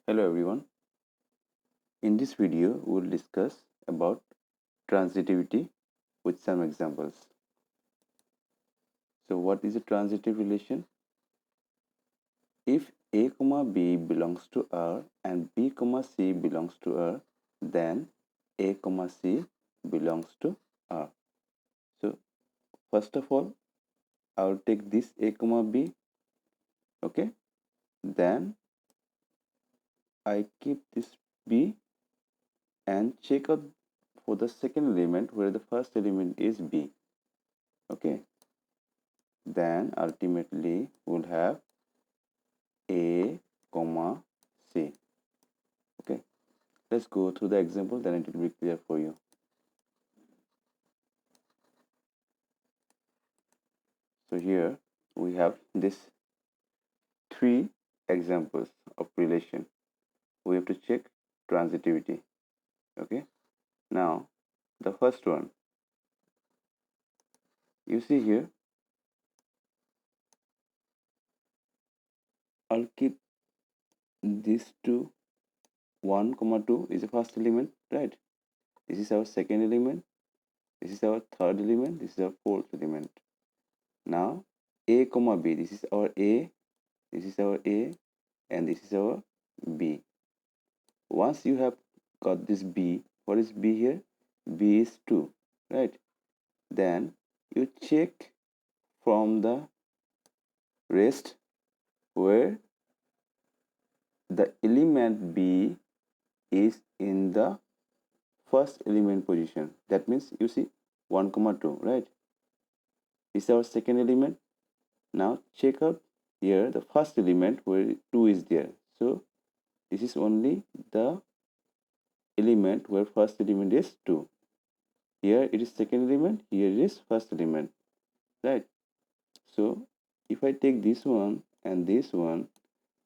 Hello everyone. In this video, we will discuss about transitivity with some examples. So what is a transitive relation? If A, B belongs to R and B, C belongs to R, then A, C belongs to R. So first of all, I will take this A, B, okay? Then I keep this B and check out for the second element where the first element is B, okay? Then ultimately we'll have A, C. Okay, let's go through the example, then it will be clear for you. So here we have this three examples of relation. We have to check transitivity. Okay, now the first one, you see here, I'll keep these two. 1, 2 is the first element, right? This is our second element, this is our third element, this is our fourth element. Now A, B, this is our A, this is our A, and this is our B. Once you have got this B, what is B here? B is 2, right? Then you check from the rest where the element B is in the first element position. That means you see 1, 2, right? This is our second element. Now check out here the first element where 2 is there. So this is only the element where first element is 2. Here it is second element, here it is first element, right? So if I take this one and this one,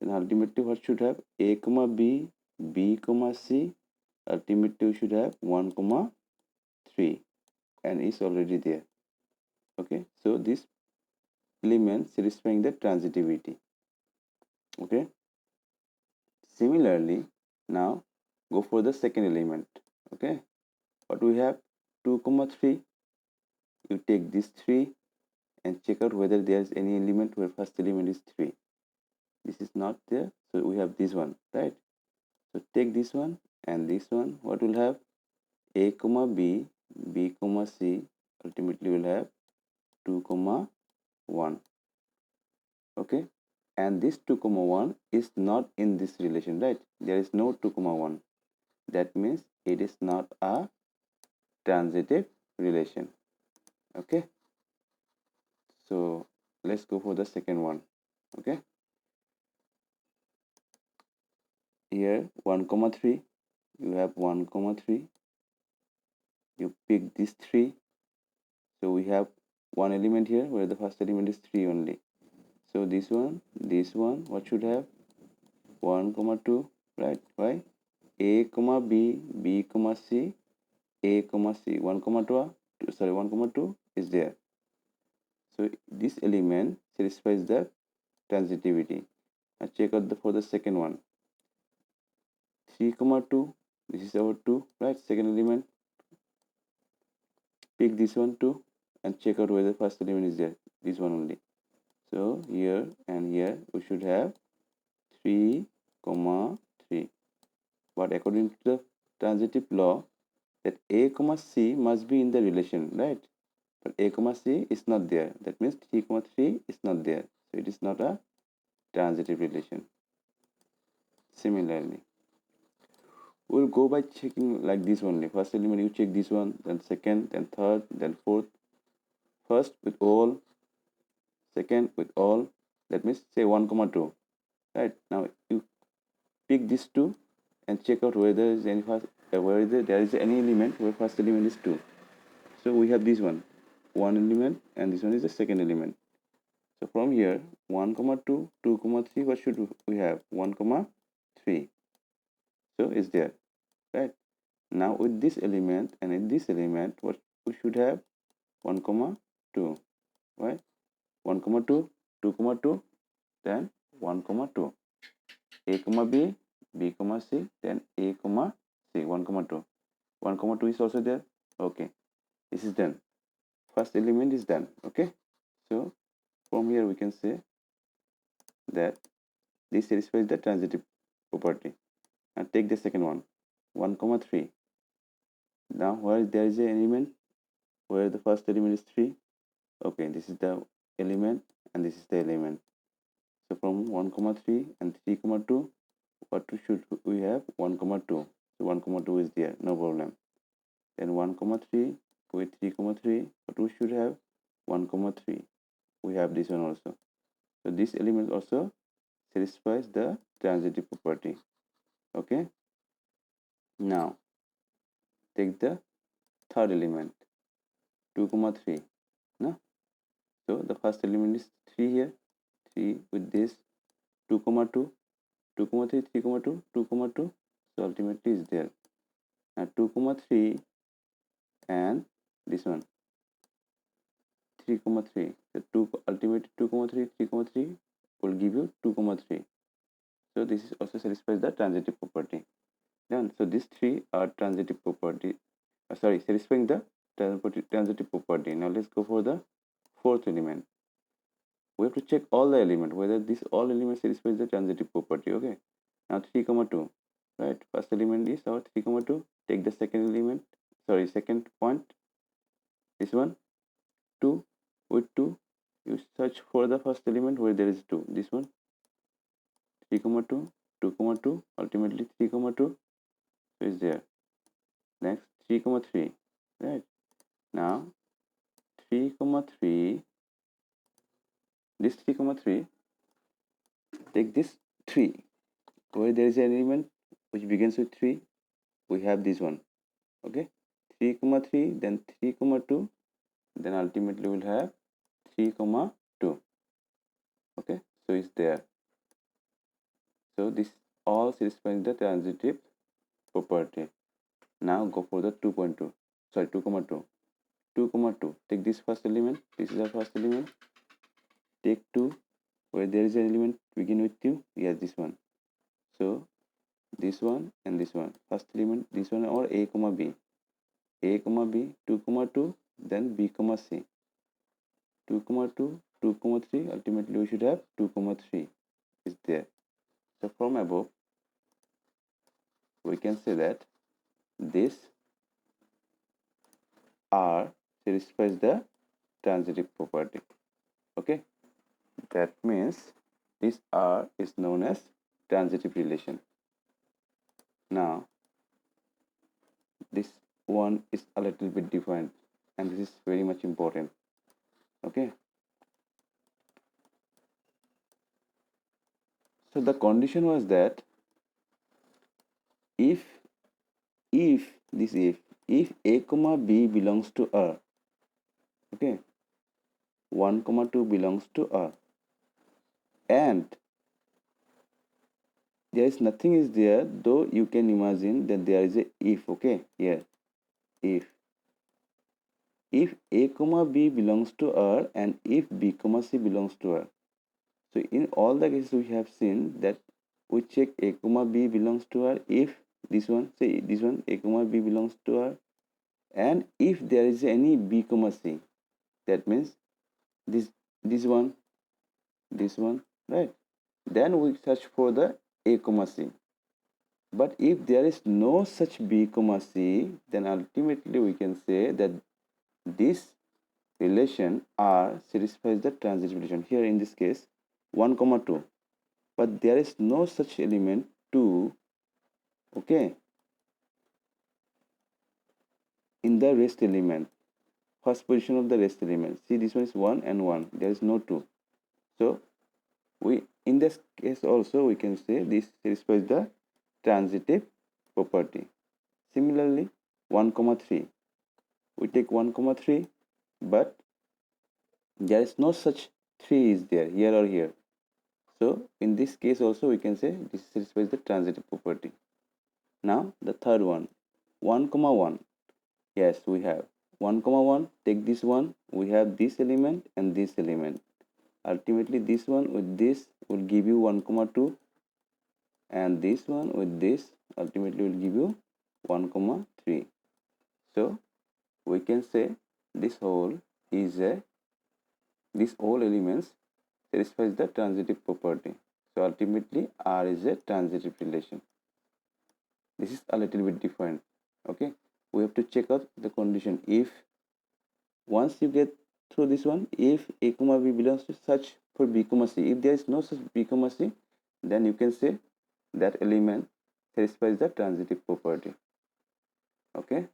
then ultimately what should have? A, B, B, C. Ultimately we should have 1, 3, and it's already there. Okay, so this element satisfying the transitivity. Okay, similarly, now go for the second element. Okay, what we have? 2, 3. You take this 3 and check out whether there is any element where first element is 3. This is not there, so we have this one, right? So take this one and this one. What will have? A, B, B, C. Ultimately will have 2, 1. Okay, and this 2, 1 is not in this relation, right? There is no 2, 1. That means it is not a transitive relation. Okay, so let's go for the second one. Okay, here 1, 3. You have 1, 3. You pick this 3. So we have one element here where the first element is 3 only. So this one, what should have? 1, 2, right? Why? A, B, B, C, A, C. 1, 2, sorry, 1, 2 is there. So this element satisfies the transitivity. Now check out for the second one. 3, 2, this is our 2, right? Second element. Pick this one 2 and check out whether the first element is there. This one only. So here and here we should have 3, 3. But according to the transitive law, that A, C must be in the relation, right? But A, C is not there. That means 3, 3 is not there. So it is not a transitive relation. Similarly, we'll go by checking like this only. First element you check this one, then second, then third, then fourth. First with all, second with all. That means say 1, 2. Right? Now you pick these 2 and check out whether there is any there is any element where first element is 2. So we have this one element, and this one is the second element. So from here 1, 2, 2, 3, what should we have? 1, 3. So it's there, right? Now with this element and in this element, what we should have? 1, 2, right? 1, 2, 2, 2, then 1, 2. A, B, B comma C, then A comma C, 1 comma 2. 1 comma 2 is also there. Okay, this is done. First element is done. Okay, so from here we can say that this satisfies the transitive property. And take the second one, 1 comma 3. Now where there is an element where the first element is 3. Okay, this is the element and this is the element. So from 1 comma 3 and 3 comma 2, what should we have? 1 comma 2. So 1 comma 2 is there, no problem. Then 1 comma 3 with 3 comma 3, what we should have? 1 comma 3. We have this one also. So this element also satisfies the transitive property. Okay. Now take the third element, 2 comma 3. No? So the first element is 3 here. 3 with this 2 comma 2, 2 comma 3, 3 comma 2, 2 comma 2. So ultimately is there. Now 2 comma 3 and this one 3 comma 3. The 2 ultimately 2 comma 3, 3 comma 3 will give you 2 comma 3. So this is also satisfies the transitive property. Done. So these three are transitive property. Satisfying the transitive property. Now let's go for the fourth element. We have to check all the element whether this all elements satisfies the transitive property. Okay. Now 3 comma 2. Right. First element is our 3 comma 2. Take the second element. Second point. This one 2 with 2. You search for the first element where there is 2. This one 3 comma 2, 2 comma 2. Ultimately 3 comma 2. So is there. Next 3 comma 3. Right. Now 3 comma 3. This 3 comma 3. Take this 3 where there is an element which begins with 3. We have this one. Okay. 3 comma 3, then 3 comma 2, then ultimately we'll have 3 comma 2. Okay, so it's there. So this all satisfies the transitive property. Now go for the 2.2. 2 comma 2. 2 comma 2. Take this first element. This is our first element. Take 2 where there is an element begin with 2. Yes, this one. So this one and this one. First element, this one, or A comma B. A comma B, 2 comma 2, then B comma C. 2 comma 2, 2 comma 3. Ultimately we should have 2 comma 3 is there. So from above we can say that this R satisfies the transitive property. Okay, that means this R is known as transitive relation. Now this one is a little bit different and this is very much important. Okay, so the condition was that if A comma B belongs to R, okay, 1 comma 2 belongs to R, and there is nothing is there, though you can imagine that there is a if. Okay, here if A comma B belongs to R and if B comma C belongs to R. So in all the cases we have seen that we check A comma B belongs to R if this one, say this one, A comma B belongs to R, and if there is any B comma C, that means this one, right? Then we search for the A comma C. But if there is no such B comma C, then ultimately we can say that this relation R satisfies the transitive relation. Here in this case 1 comma 2, but there is no such element 2, okay, in the rest element, first position of the rest element. See, this one is 1 and 1, there is no 2. So we in this case also we can say this satisfies the transitive property. Similarly 1 comma 3, we take 1 comma 3, but there is no such 3 is there here or here. So in this case also we can say this satisfies the transitive property. Now the third one, 1 comma 1. Yes, we have 1 comma 1. Take this one, we have this element and this element. Ultimately this one with this will give you 1 comma 2, and this one with this ultimately will give you 1 comma 3. So we can say this whole is a this all elements satisfies the transitive property. So ultimately R is a transitive relation. This is a little bit different. Okay, we have to check out the condition. If once you get through this one, if A comma B belongs to such for B comma C, if there is no such B comma C, then you can say that element satisfies the transitive property. Okay.